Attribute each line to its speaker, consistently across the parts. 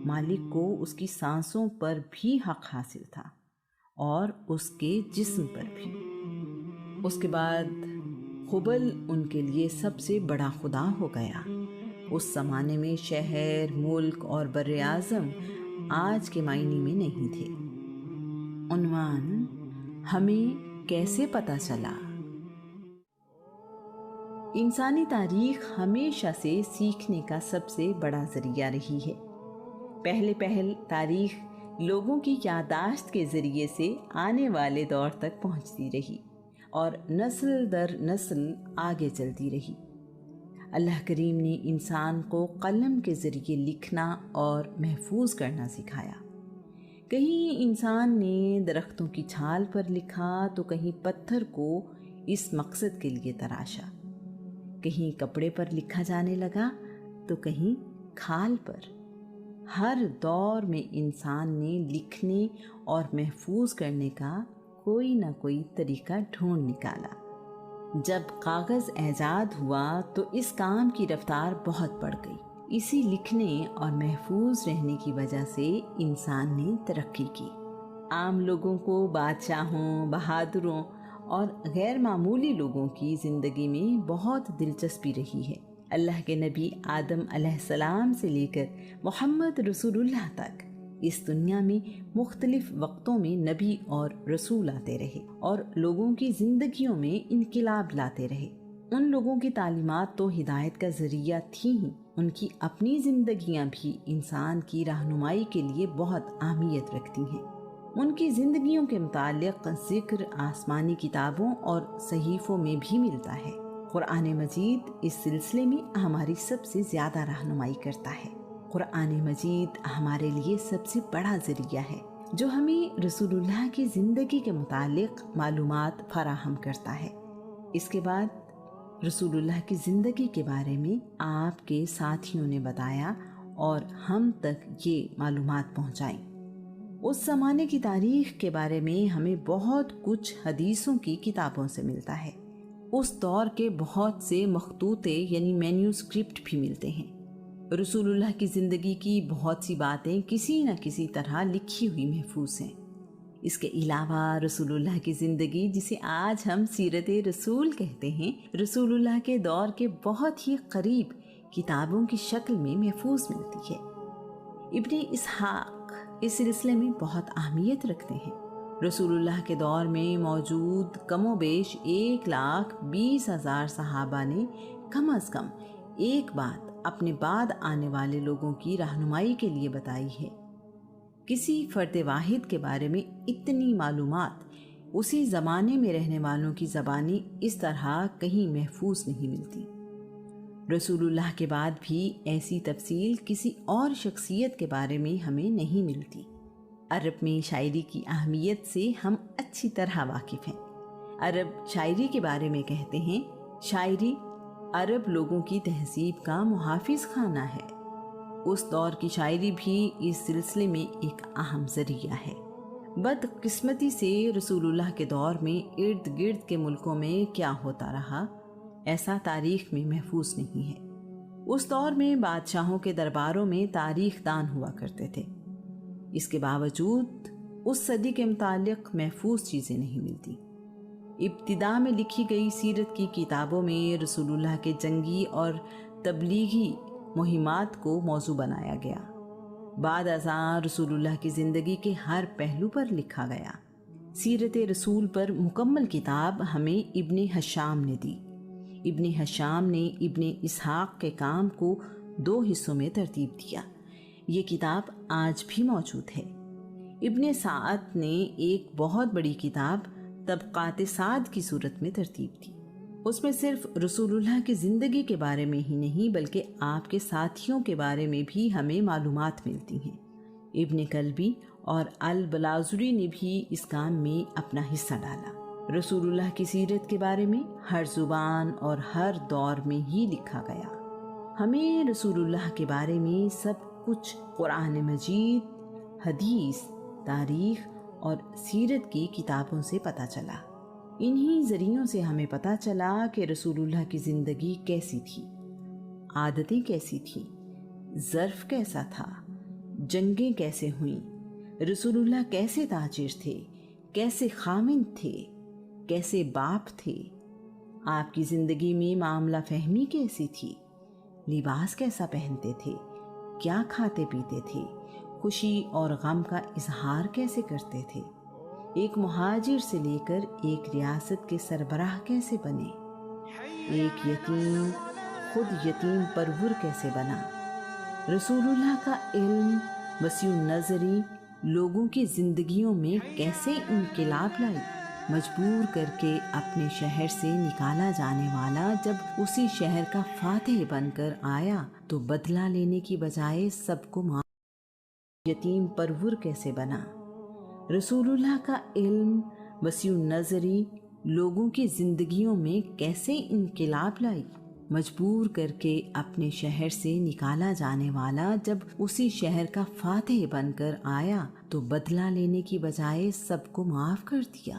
Speaker 1: مالک کو اس کی سانسوں پر بھی حق حاصل تھا اور اس کے جسم پر بھی۔ اس کے بعد خبل ان کے لیے سب سے بڑا خدا ہو گیا۔ اس زمانے میں شہر، ملک اور بر اعظم آج کے معنی میں نہیں تھے۔ عنوان: ہمیں کیسے پتہ چلا؟ انسانی تاریخ ہمیشہ سے سیکھنے کا سب سے بڑا ذریعہ رہی ہے۔ پہلے تاریخ لوگوں کی یادداشت کے ذریعے سے آنے والے دور تک پہنچتی رہی اور نسل در نسل آگے چلتی رہی۔ اللہ کریم نے انسان کو قلم کے ذریعے لکھنا اور محفوظ کرنا سکھایا۔ کہیں انسان نے درختوں کی چھال پر لکھا تو کہیں پتھر کو اس مقصد کے لیے تراشا، کہیں کپڑے پر لکھا جانے لگا تو کہیں کھال پر۔ ہر دور میں انسان نے لکھنے اور محفوظ کرنے کا کوئی نہ کوئی طریقہ ڈھونڈ نکالا۔ جب کاغذ ایجاد ہوا تو اس کام کی رفتار بہت بڑھ گئی۔ اسی لکھنے اور محفوظ رہنے کی وجہ سے انسان نے ترقی کی۔ عام لوگوں کو بادشاہوں، بہادروں اور غیر معمولی لوگوں کی زندگی میں بہت دلچسپی رہی ہے۔ اللہ کے نبی آدم علیہ السلام سے لے کر محمد رسول اللہ تک اس دنیا میں مختلف وقتوں میں نبی اور رسول آتے رہے اور لوگوں کی زندگیوں میں انقلاب لاتے رہے۔ ان لوگوں کی تعلیمات تو ہدایت کا ذریعہ تھیں ہی، ان کی اپنی زندگیاں بھی انسان کی رہنمائی کے لیے بہت اہمیت رکھتی ہیں۔ ان کی زندگیوں کے متعلق ذکر آسمانی کتابوں اور صحیفوں میں بھی ملتا ہے۔ قرآن مجید اس سلسلے میں ہماری سب سے زیادہ رہنمائی کرتا ہے۔ قرآن مجید ہمارے لیے سب سے بڑا ذریعہ ہے جو ہمیں رسول اللہ کی زندگی کے متعلق معلومات فراہم کرتا ہے۔ اس کے بعد رسول اللہ کی زندگی کے بارے میں آپ کے ساتھیوں نے بتایا اور ہم تک یہ معلومات پہنچائیں۔ اس زمانے کی تاریخ کے بارے میں ہمیں بہت کچھ حدیثوں کی کتابوں سے ملتا ہے۔ اس دور کے بہت سے مخطوطے یعنی مینیوسکرپٹ بھی ملتے ہیں۔ رسول اللہ کی زندگی کی بہت سی باتیں کسی نہ کسی طرح لکھی ہوئی محفوظ ہیں۔ اس کے علاوہ رسول اللہ کی زندگی، جسے آج ہم سیرت رسول کہتے ہیں، رسول اللہ کے دور کے بہت ہی قریب کتابوں کی شکل میں محفوظ ملتی ہے۔ ابن اسحاق اس سلسلے میں بہت اہمیت رکھتے ہیں۔ رسول اللہ کے دور میں موجود کم و بیش 1,20,000 صحابہ نے کم از کم ایک بات اپنے بعد آنے والے لوگوں کی رہنمائی کے لیے بتائی ہے۔ کسی فرد واحد کے بارے میں اتنی معلومات اسی زمانے میں رہنے والوں کی زبانی اس طرح کہیں محفوظ نہیں ملتی۔ رسول اللہ کے بعد بھی ایسی تفصیل کسی اور شخصیت کے بارے میں ہمیں نہیں ملتی۔ عرب میں شاعری کی اہمیت سے ہم اچھی طرح واقف ہیں۔ عرب شاعری کے بارے میں کہتے ہیں، شاعری عرب لوگوں کی تہذیب کا محافظ خانہ ہے۔ اس دور کی شاعری بھی اس سلسلے میں ایک اہم ذریعہ ہے۔ بدقسمتی سے رسول اللہ کے دور میں ارد گرد کے ملکوں میں کیا ہوتا رہا، ایسا تاریخ میں محفوظ نہیں ہے۔ اس دور میں بادشاہوں کے درباروں میں تاریخ دان ہوا کرتے تھے۔ اس کے باوجود اس صدی کے متعلق محفوظ چیزیں نہیں ملتی۔ ابتدا میں لکھی گئی سیرت کی کتابوں میں رسول اللہ کے جنگی اور تبلیغی مہمات کو موضوع بنایا گیا۔ بعد ازاں رسول اللہ کی زندگی کے ہر پہلو پر لکھا گیا۔ سیرت رسول پر مکمل کتاب ہمیں ابن ہشام نے دی۔ ابن ہشام نے ابن اسحاق کے کام کو 2 حصوں میں ترتیب دیا۔ یہ کتاب آج بھی موجود ہے۔ ابن سعد نے ایک بہت بڑی کتاب طبقات سعد کی صورت میں ترتیب دی۔ اس میں صرف رسول اللہ کی زندگی کے بارے میں ہی نہیں بلکہ آپ کے ساتھیوں کے بارے میں بھی ہمیں معلومات ملتی ہیں۔ ابن کلبی اور البلاذری نے بھی اس کام میں اپنا حصہ ڈالا۔ رسول اللہ کی سیرت کے بارے میں ہر زبان اور ہر دور میں ہی لکھا گیا۔ ہمیں رسول اللہ کے بارے میں سب کچھ قرآن مجید، حدیث، تاریخ اور سیرت کی کتابوں سے پتہ چلا۔ انہی ذریعوں سے ہمیں پتہ چلا کہ رسول اللہ کی زندگی کیسی تھی۔ عادتیں کیسی تھیں، ظرف کیسا تھا، جنگیں کیسے ہوئیں، رسول اللہ کیسے تاجر تھے، کیسے خامند تھے، کیسے باپ تھے، آپ کی زندگی میں معاملہ فہمی کیسی تھی، لباس کیسا پہنتے تھے، کیا کھاتے پیتے تھے، خوشی اور غم کا اظہار کیسے کرتے تھے، ایک مہاجر سے لے کر ایک ریاست کے سربراہ کیسے بنے، ایک یتیم خود یتیم پرور کیسے بنا۔ رسول اللہ کا علم وسیع النظری لوگوں کی زندگیوں میں کیسے انقلاب لائی، مجبور کر کے اپنے شہر سے نکالا جانے والا جب اسی شہر کا فاتح بن کر آیا تو بدلہ لینے کی بجائے سب کو یتیم پرور کیسے بنا۔ رسول اللہ کا علم وسیع النظری لوگوں کی زندگیوں میں کیسے انقلاب لائی، مجبور کر کے اپنے شہر سے نکالا جانے والا جب اسی شہر کا فاتح بن کر آیا تو بدلہ لینے کی بجائے سب کو معاف کر دیا۔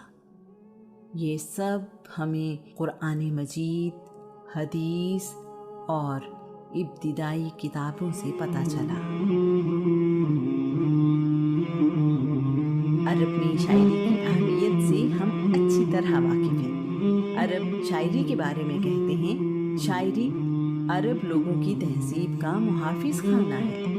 Speaker 1: یہ سب ہمیں قرآن مجید، حدیث اور ابتدائی کتابوں سے پتہ چلا۔ عرب میں شاعری کی اہمیت سے ہم اچھی طرح واقف ہیں۔ عرب شاعری کے بارے میں کہتے ہیں، شاعری عرب لوگوں کی تہذیب کا محافظ خانہ ہے۔